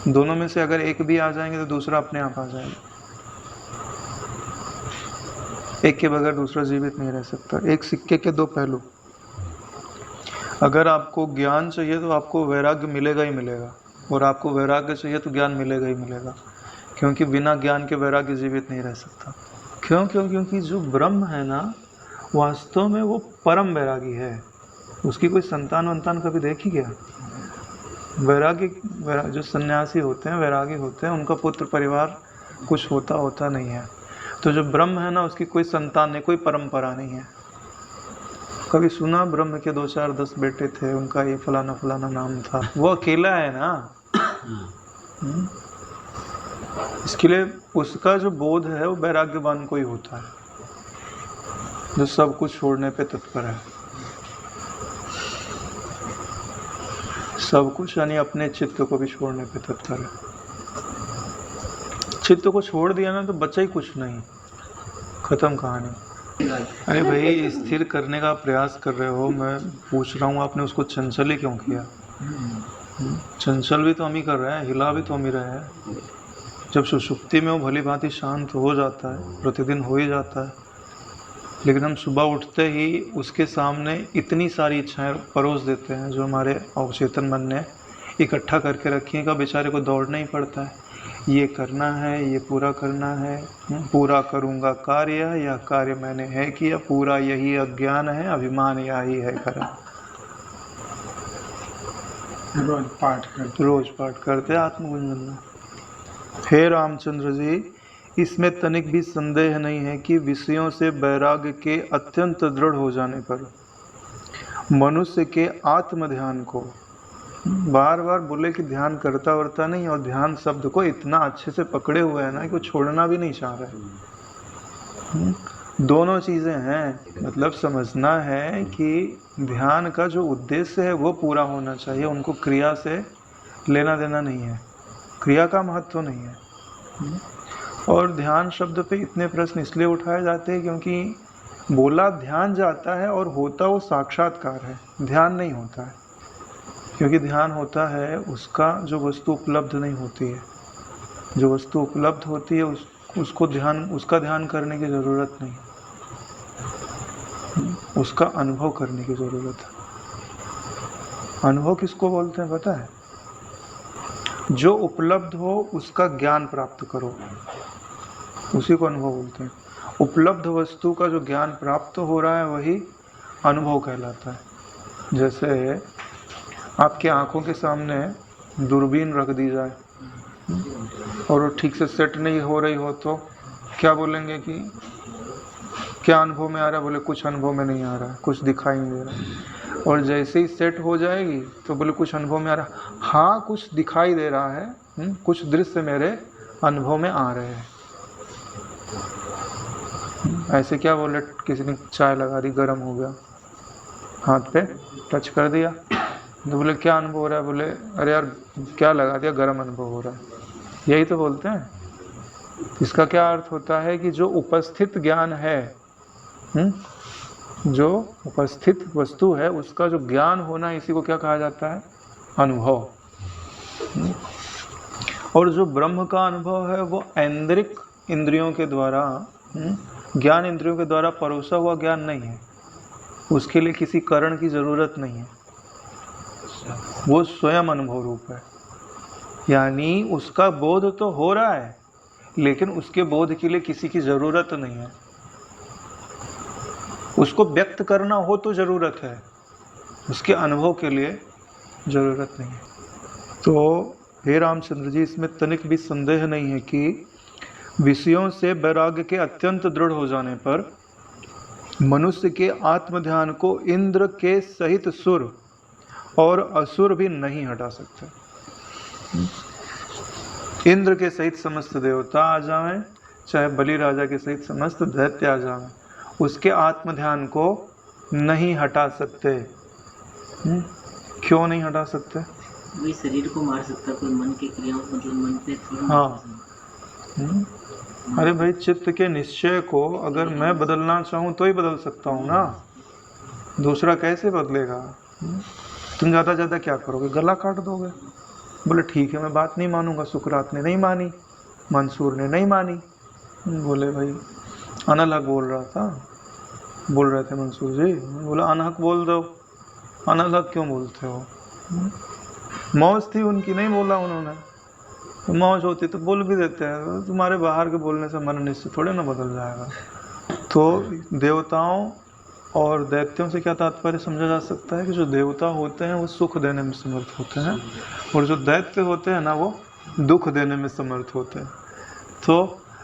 [SPEAKER 1] दोनों में से अगर एक भी आ जाएंगे तो दूसरा अपने आप आ जाएगा। एक के बगैर दूसरा जीवित नहीं रह सकता। एक सिक्के के दो पहलू। अगर आपको ज्ञान चाहिए तो आपको वैराग्य मिलेगा ही मिलेगा, और आपको वैराग्य चाहिए तो ज्ञान मिलेगा ही मिलेगा, क्योंकि बिना ज्ञान के वैराग्य जीवित नहीं रह सकता। क्योंकि जो ब्रह्म है ना, वास्तव में वो परम वैरागी है। उसकी कोई संतान वंतान कभी देखी क्या? वैरागी, जो सन्यासी होते हैं, वैरागी होते हैं, उनका पुत्र परिवार कुछ होता नहीं है। तो जो ब्रह्म है ना, उसकी कोई संतान नहीं, कोई परंपरा नहीं है। कभी सुना ब्रह्म के 2 4 10 बेटे थे, उनका ये फलाना फलाना नाम था? वो अकेला है ना। इसके लिए उसका जो बोध है वो वैराग्यवान को ही होता है, जो सब कुछ छोड़ने पे तत्पर है। सब कुछ यानी अपने चित्त को भी छोड़ने पे तत्पर है। चित्त को छोड़ दिया ना तो बचा ही कुछ नहीं, खत्म कहानी। अरे भाई, स्थिर करने का प्रयास कर रहे हो, मैं पूछ रहा हूँ आपने उसको चंचल ही क्यों किया? चंचल भी तो हम ही कर रहे हैं, हिला भी तो हम ही रहे हैं। जब सुषुप्ति में वो भली भांति शांत हो जाता है, प्रतिदिन हो ही जाता है, लेकिन हम सुबह उठते ही उसके सामने इतनी सारी इच्छाएं परोस देते हैं जो हमारे अवचेतन मन ने इकट्ठा करके रखी हैं, का बेचारे को दौड़ना ही पड़ता है। ये करना है, ये पूरा करना है, पूरा करूँगा कार्य, यह कार्य मैंने है किया, पूरा यही अज्ञान है, अभिमान यही है करा। रोज पाठ करते आत्मगुंजन में। हे रामचंद्र जी, इसमें तनिक भी संदेह नहीं है कि विषयों से वैराग्य के अत्यंत दृढ़ हो जाने पर मनुष्य के आत्म ध्यान को, बार बार बोले कि ध्यान करता वरता नहीं, और ध्यान शब्द को इतना अच्छे से पकड़े हुए है ना कि वो छोड़ना भी नहीं चाह रहे। दोनों चीज़ें हैं, मतलब समझना है कि ध्यान का जो उद्देश्य है वो पूरा होना चाहिए, उनको क्रिया से लेना देना नहीं है, क्रिया का महत्व नहीं है। और ध्यान शब्द पे इतने प्रश्न इसलिए उठाए जाते हैं क्योंकि बोला ध्यान जाता है और होता वो साक्षात्कार है, ध्यान नहीं होता है। क्योंकि ध्यान होता है उसका जो वस्तु उपलब्ध नहीं होती है, जो वस्तु उपलब्ध होती है उसका ध्यान करने की ज़रूरत नहीं, उसका अनुभव करने की ज़रूरत है। अनुभव किसको बोलते हैं पता है? जो उपलब्ध हो उसका ज्ञान प्राप्त करो, उसी को अनुभव बोलते हैं। उपलब्ध वस्तु का जो ज्ञान प्राप्त हो रहा है वही अनुभव कहलाता है। जैसे आपकी आंखों के सामने दूरबीन रख दी जाए और वो ठीक से सेट नहीं हो रही हो तो क्या बोलेंगे कि क्या अनुभव में आ रहा है? बोले कुछ अनुभव में नहीं आ रहा है, कुछ दिखाई नहीं दे रहा है। और जैसे ही सेट हो जाएगी तो बोले कुछ अनुभव में आ रहा है, हाँ कुछ दिखाई दे रहा है, कुछ दृश्य मेरे अनुभव में आ रहे हैं। ऐसे क्या बोले, किसी ने चाय लगा दी, गर्म हो गया, हाथ पे टच कर दिया तो बोले क्या अनुभव हो रहा है? बोले अरे यार क्या लगा दिया, गर्म अनुभव हो रहा है। यही तो बोलते हैं। इसका क्या अर्थ होता है कि जो उपस्थित ज्ञान है, जो उपस्थित वस्तु है उसका जो ज्ञान होना, इसी को क्या कहा जाता है? अनुभव। और जो ब्रह्म का अनुभव है वो ऐन्द्रिक इंद्रियों के द्वारा, ज्ञान इंद्रियों के द्वारा परोसा हुआ ज्ञान नहीं है। उसके लिए किसी कारण की जरूरत नहीं है, वो स्वयं अनुभव रूप है। यानी उसका बोध तो हो रहा है लेकिन उसके बोध के लिए किसी की जरूरत नहीं है। उसको व्यक्त करना हो तो जरूरत है, उसके अनुभव के लिए जरूरत नहीं है। तो हे रामचंद्र जी, इसमें तनिक भी संदेह नहीं है कि विषयों से वैराग्य के अत्यंत दृढ़ हो जाने पर मनुष्य के आत्मध्यान को इंद्र के सहित सुर और असुर भी नहीं हटा सकते। इंद्र के सहित समस्त देवता आ जाएं, चाहे बलि राजा के सहित समस्त दैत्य आ जाएं, उसके आत्मध्यान को नहीं हटा सकते। क्यों नहीं हटा सकते?
[SPEAKER 2] वही शरीर को मार सकता, कोई मन की क्रियाओं, मतलब मन पे थोड़ा।
[SPEAKER 1] हाँ, अरे भाई चित्त के निश्चय को अगर मैं बदलना चाहूँ तो ही बदल सकता हूँ ना, दूसरा कैसे बदलेगा? तुम ज़्यादा क्या करोगे? गला काट दोगे। बोले ठीक है मैं बात नहीं मानूंगा। सुकरात ने नहीं मानी, मंसूर ने नहीं मानी। बोले भाई अनहक बोल रहा था, बोल रहे थे मंसूर जी। बोला अनहक बोल दो। अनहक क्यों बोलते हो? मौज थी उनकी, नहीं बोला उन्होंने। तो मौज होती तो बोल भी देते हैं। तुम्हारे बाहर के बोलने से मन निश्चय थोड़े ना बदल जाएगा। तो देवताओं और दैत्यों से क्या तात्पर्य समझा जा सकता है कि जो देवता होते हैं वो सुख देने में समर्थ होते हैं और जो दैत्य होते हैं ना वो दुख देने में समर्थ होते हैं। तो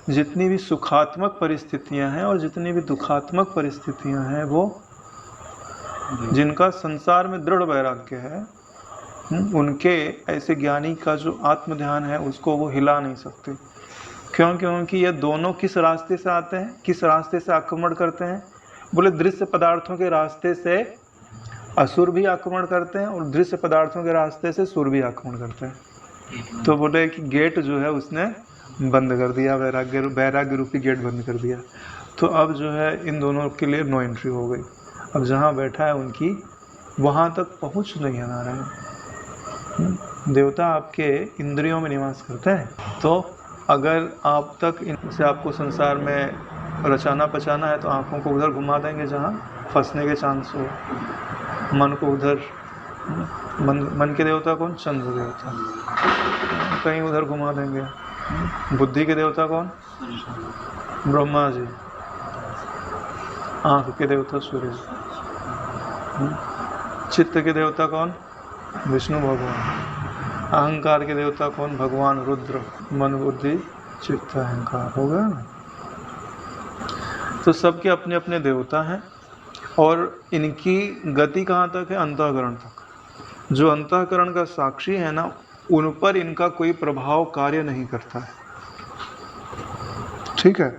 [SPEAKER 1] जितनी भी सुखात्मक परिस्थितियां हैं और जितनी भी दुखात्मक परिस्थितियां हैं, वो जिनका संसार में दृढ़ वैराग्य है, उनके ऐसे ज्ञानी का जो आत्मध्यान है उसको वो हिला नहीं सकते। क्यों? क्योंकि ये दोनों किस रास्ते से आते हैं, किस रास्ते से आक्रमण करते हैं? बोले दृश्य पदार्थों के रास्ते से असुर भी आक्रमण करते हैं और दृश्य पदार्थों के रास्ते से सुर भी आक्रमण करते हैं। तो बोले कि गेट जो है उसने बंद कर दिया, वैराग्य रूपी गेट बंद कर दिया। तो अब जो है इन दोनों के लिए नो एंट्री हो गई। अब जहाँ बैठा है उनकी वहाँ तक पहुँच नहीं आ रहा है। देवता आपके इंद्रियों में निवास करते हैं। तो अगर आप तक इनसे आपको संसार में रचाना पचाना है तो आँखों को उधर घुमा देंगे जहाँ फंसने के चांस हो, मन को उधर, मन के देवता कौन? चंद्र देवता, कहीं उधर घुमा देंगे। बुद्धि के देवता कौन? ब्रह्मा जी। आँख के देवता सूर्य। चित्त के देवता कौन? विष्णु भगवान। अहंकार के देवता कौन? भगवान रुद्र। मन बुद्धि चित्त अहंकार हो गया ना। तो सबके अपने अपने देवता हैं और इनकी गति कहाँ तक है? अंतःकरण तक। जो अंतःकरण का साक्षी है ना, उन पर इनका कोई प्रभाव कार्य नहीं करता है। ठीक है।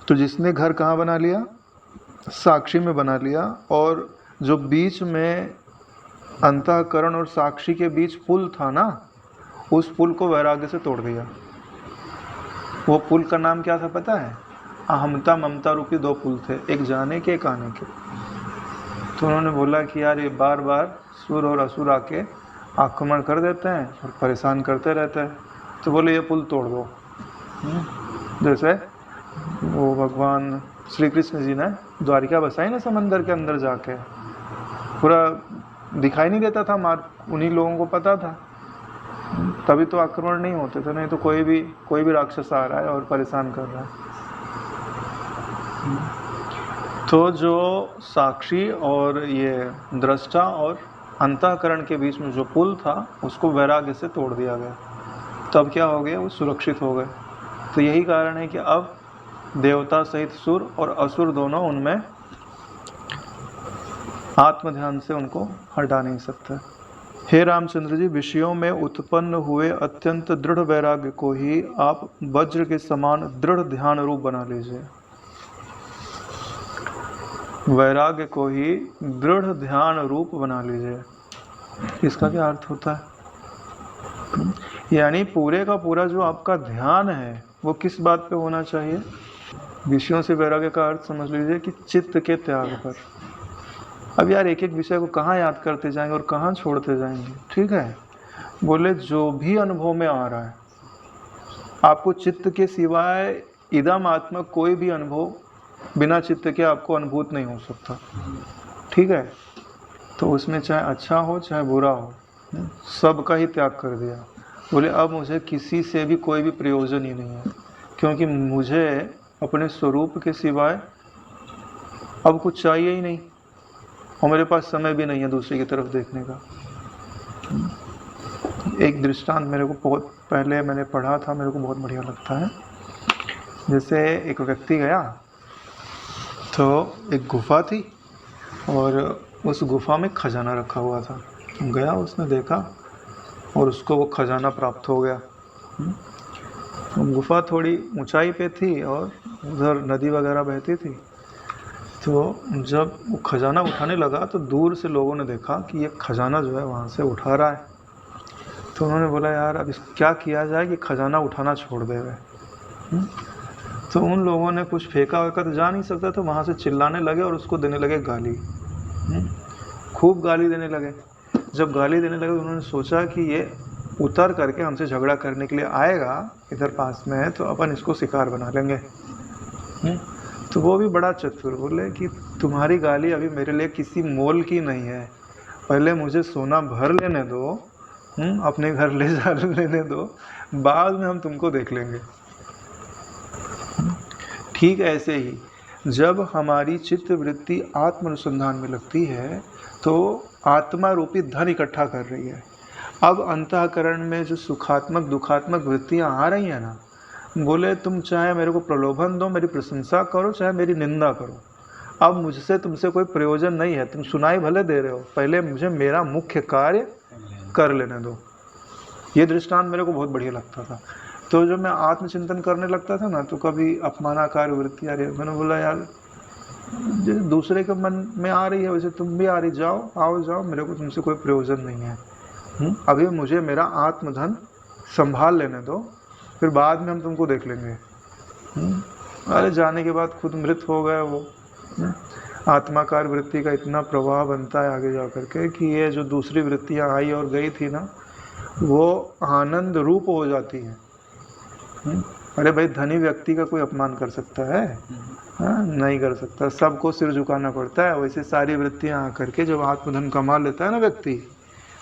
[SPEAKER 1] तो जिसने घर कहाँ बना लिया? साक्षी में बना लिया। और जो बीच में अंतःकरण और साक्षी के बीच पुल था ना, उस पुल को वैराग्य से तोड़ दिया। वो पुल का नाम क्या था पता है? अहमता ममता रूपी दो पुल थे, एक जाने के एक आने के। तो उन्होंने बोला कि यार ये बार बार सुर और असुर आके आक्रमण कर देते हैं और परेशान करते रहते हैं, तो बोले ये पुल तोड़ दो। जैसे वो भगवान श्री कृष्ण जी ने द्वारिका बसाई ना समंदर के अंदर जाके, पूरा दिखाई नहीं देता था मार्ग, उन्हीं लोगों को पता था, तभी तो आक्रमण नहीं होते थे, नहीं तो कोई भी राक्षस आ रहा है और परेशान कर रहा है। तो जो साक्षी और ये दृष्टा और अंतःकरण के बीच में जो पुल था उसको वैराग्य से तोड़ दिया गया, तब क्या हो गया, वो सुरक्षित हो गए। तो यही कारण है कि अब देवता सहित सुर और असुर दोनों उनमें आत्म ध्यान से उनको हटा नहीं सकते। हे रामचंद्र जी, विषयों में उत्पन्न हुए अत्यंत दृढ़ वैराग्य को ही आप वज्र के समान दृढ़ ध्यान रूप बना लीजिए। वैराग्य को ही दृढ़ ध्यान रूप बना लीजिए। इसका क्या अर्थ होता है? यानी पूरे का पूरा जो आपका ध्यान है वो किस बात पे होना चाहिए? विषयों से वैराग्य का अर्थ समझ लीजिए कि चित्त के त्याग पर। अब यार एक एक विषय को कहाँ याद करते जाएंगे और कहाँ छोड़ते जाएंगे, ठीक है। बोले जो भी अनुभव में आ रहा है आपको चित्त के सिवाय इदम आत्मक कोई भी अनुभव बिना चित्त के आपको अनुभूत नहीं हो सकता, ठीक है। तो उसमें चाहे अच्छा हो चाहे बुरा हो, सबका ही त्याग कर दिया। बोले अब मुझे किसी से भी कोई भी प्रयोजन ही नहीं है, क्योंकि मुझे अपने स्वरूप के सिवाय अब कुछ चाहिए ही नहीं, और मेरे पास समय भी नहीं है दूसरे की तरफ देखने का। एक दृष्टांत मेरे को बहुत पहले मैंने पढ़ा था, मेरे को बहुत बढ़िया लगता है। जैसे एक व्यक्ति गया तो एक गुफा थी और उस गुफा में खजाना रखा हुआ था। गया, उसने देखा और उसको वो खजाना प्राप्त हो गया। गुफा थोड़ी ऊंचाई पे थी और उधर नदी वगैरह बहती थी। तो जब वो खजाना उठाने लगा तो दूर से लोगों ने देखा कि ये खजाना जो है वहाँ से उठा रहा है। तो उन्होंने बोला यार अब इसको क्या किया जाए कि खजाना उठाना छोड़ देवे। तो उन लोगों ने कुछ फेंका वेका तो जा नहीं सकता, तो वहाँ से चिल्लाने लगे और उसको देने लगे गाली, खूब गाली देने लगे। जब गाली देने लगे तो उन्होंने सोचा कि ये उतर करके हमसे झगड़ा करने के लिए आएगा, इधर पास में है तो अपन इसको शिकार बना लेंगे। तो वो भी बड़ा चतुर, बोले कि तुम्हारी गाली अभी मेरे लिए किसी मोल की नहीं है, पहले मुझे सोना भर लेने दो, अपने घर ले जा लेने दो, बाद में हम तुमको देख लेंगे। ठीक ऐसे ही जब हमारी चित्त वृत्ति आत्म अनुसंधान में लगती है तो आत्मा रूपी धन इकट्ठा कर रही है। अब अंतःकरण में जो सुखात्मक दुखात्मक वृत्तियां आ रही हैं ना, बोले तुम चाहे मेरे को प्रलोभन दो, मेरी प्रशंसा करो, चाहे मेरी निंदा करो, अब मुझसे तुमसे कोई प्रयोजन नहीं है। तुम सुनाई भले दे रहे हो, पहले मुझे मेरा मुख्य कार्य कर लेने दो। ये दृष्टांत मेरे को बहुत बढ़िया लगता था। तो जब मैं आत्मचिंतन करने लगता था ना तो कभी अपमानाकार वृत्ति आ रही है, मैंने बोला यार जैसे दूसरे के मन में आ रही है वैसे तुम भी आ रही, आओ जाओ, मेरे को तुमसे कोई प्रयोजन नहीं है। अभी मुझे मेरा आत्मधन संभाल लेने दो, फिर बाद में हम तुमको देख लेंगे। अरे जाने के बाद खुद मृत हो गए वो। आत्माकार वृत्ति का इतना प्रभाव बनता है आगे जा करके कि ये जो दूसरी वृत्तियाँ आई और गई थी ना, वो आनंद रूप हो जाती है। अरे भाई धनी व्यक्ति का कोई अपमान कर सकता है? नहीं कर सकता, सबको सिर झुकाना पड़ता है। वैसे सारी वृत्तियाँ आकर के जब आत्मधन कमा लेता है ना व्यक्ति,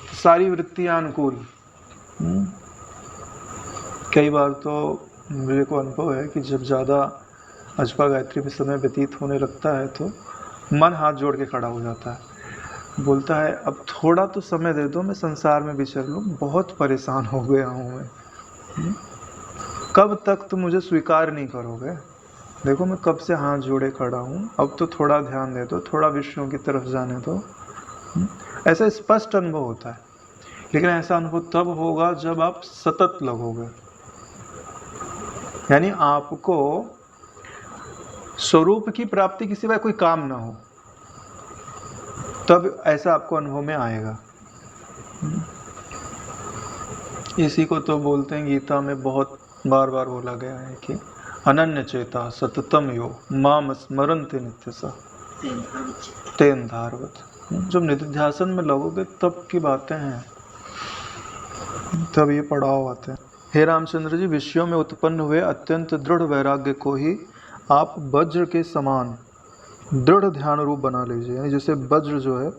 [SPEAKER 1] तो सारी वृत्तियाँ अनुकूल। कई बार तो मेरे को अनुभव है कि जब ज़्यादा अजपा गायत्री में समय व्यतीत होने लगता है तो मन हाथ जोड़ के खड़ा हो जाता है, बोलता है अब थोड़ा तो समय दे दो, मैं संसार में विचर लूँ, बहुत परेशान हो गया हूँ मैं। कब तक तुम मुझे स्वीकार नहीं करोगे? देखो मैं कब से हाथ जोड़े खड़ा हूँ, अब तो थोड़ा ध्यान दे दो, थोड़ा विषयों की तरफ जाने दो। ऐसा स्पष्ट अनुभव होता है, लेकिन ऐसा अनुभव तब होगा जब आप सतत लगोगे, यानी आपको स्वरूप की प्राप्ति के सिवाय कोई काम ना हो, तब ऐसा आपको अनुभव में आएगा। इसी को तो बोलते हैं, गीता में बहुत बार बार बोला गया है कि अनन्य चेता सततम यो माम स्मरन्ते नित्यसा तेन धारवत। जब निधिध्यासन में लगोगे तब की बातें हैं, तब ये पड़ाव आते हैं। हे रामचंद्र जी, विषयों में उत्पन्न हुए अत्यंत दृढ़ वैराग्य को ही आप वज्र के समान दृढ़ ध्यान रूप बना लीजिए। यानी जैसे वज्र जो है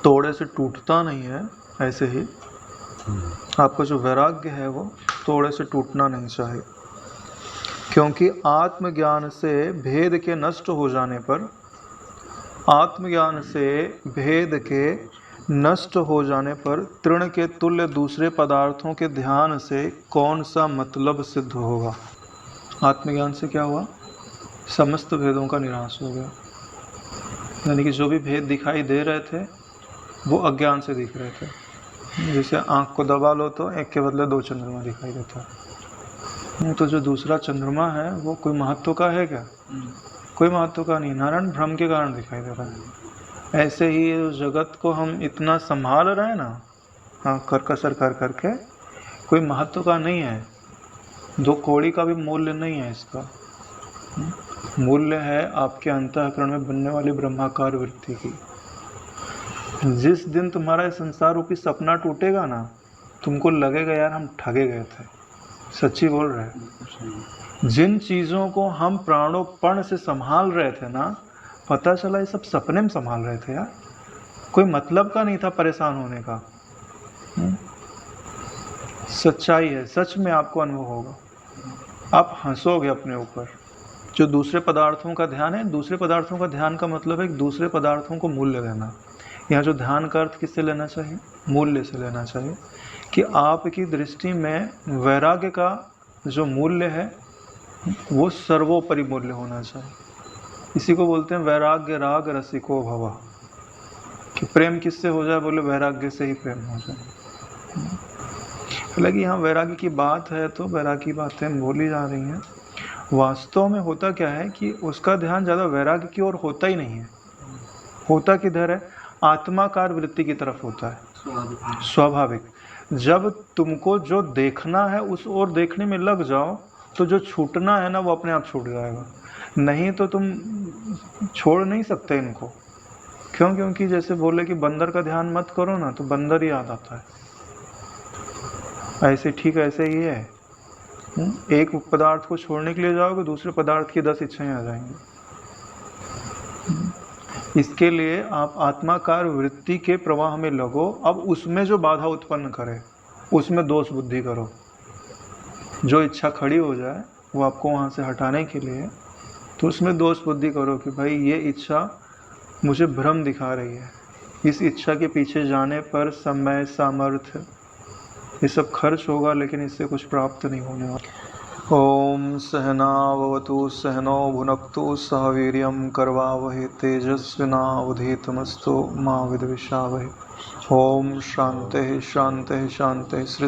[SPEAKER 1] तोड़े से टूटता नहीं है, ऐसे ही आपका जो वैराग्य है वो तोड़े से टूटना नहीं चाहिए। क्योंकि आत्मज्ञान से भेद के नष्ट हो जाने पर, आत्मज्ञान से भेद के नष्ट हो जाने पर तृण के तुल्य दूसरे पदार्थों के ध्यान से कौन सा मतलब सिद्ध होगा? आत्मज्ञान से क्या हुआ? समस्त भेदों का निराश हो गया। यानी कि जो भी भेद दिखाई दे रहे थे वो अज्ञान से दिख रहे थे। जैसे आँख को दबा लो तो एक के बदले दो चंद्रमा दिखाई देता है। तो जो दूसरा चंद्रमा है वो कोई महत्व का है क्या? कोई महत्व का नहीं, नारायण भ्रम के कारण दिखाई दे रहा है। ऐसे ही जगत को हम इतना संभाल रहे हैं ना, हाँ, करकसर कर करके, कोई महत्व का नहीं है। 2 कौड़ी का भी मूल्य नहीं है इसका। मूल्य है आपके अंतःकरण में बनने वाली ब्रह्माकार वृत्ति की। जिस दिन तुम्हारा ये संसार रूपी सपना टूटेगा ना, तुमको लगेगा यार हम ठगे गए थे। सच्ची बोल रहे हैं। जिन चीज़ों को हम प्राणोपण से संभाल रहे थे ना, पता चला ये सब सपने में संभाल रहे थे यार। कोई मतलब का नहीं था परेशान होने का। सच्चाई है, सच में आपको अनुभव होगा। आप हंसोगे अपने ऊपर। जो दूसरे पदार्थों का ध्यान है, दूसरे पदार्थों का ध्यान का मतलब है कि दूसरे पदार्थों को मूल्य देना। यहाँ जो ध्यान का अर्थ किससे लेना चाहिए? मूल्य से लेना चाहिए। कि आपकी दृष्टि में वैराग्य का जो मूल्य है वो सर्वोपरि मूल्य होना चाहिए। इसी को बोलते हैं वैराग्य राग रसिको भव। कि प्रेम किससे हो जाए? बोले वैराग्य से ही प्रेम हो जाए। हालांकि यहाँ वैराग्य की बात है तो वैराग्य की बातें बोली जा रही हैं। वास्तव में होता क्या है कि उसका ध्यान ज़्यादा वैराग्य की ओर होता ही नहीं है। होता किधर है? आत्माकार वृत्ति की तरफ होता है। स्वाभाविक। जब तुमको जो देखना है उस ओर देखने में लग जाओ तो जो छूटना है ना वो अपने आप छूट जाएगा। नहीं तो तुम छोड़ नहीं सकते इनको। क्यों? क्योंकि जैसे बोले कि बंदर का ध्यान मत करो ना, तो बंदर ही याद आता है। ऐसे ठीक ऐसे ही है। एक पदार्थ को छोड़ने के लिए जाओगे, दूसरे पदार्थ की 10 इच्छाएं आ जाएंगी। इसके लिए आप आत्माकार वृत्ति के प्रवाह में लगो। अब उसमें जो बाधा उत्पन्न करे उसमें दोष बुद्धि करो। जो इच्छा खड़ी हो जाए वो आपको वहाँ से हटाने के लिए, तो उसमें दोष बुद्धि करो कि भाई ये इच्छा मुझे भ्रम दिखा रही है। इस इच्छा के पीछे जाने पर समय, सामर्थ्य, ये सब खर्च होगा, लेकिन इससे कुछ प्राप्त नहीं होने वाला। ओम सहनावतु सहनो भुनक्तु सह वीर्यं करवावहै तेजस्विनावधीतमस्तु मा विद्विषावहै। ओम शांति शांति शांति। श्री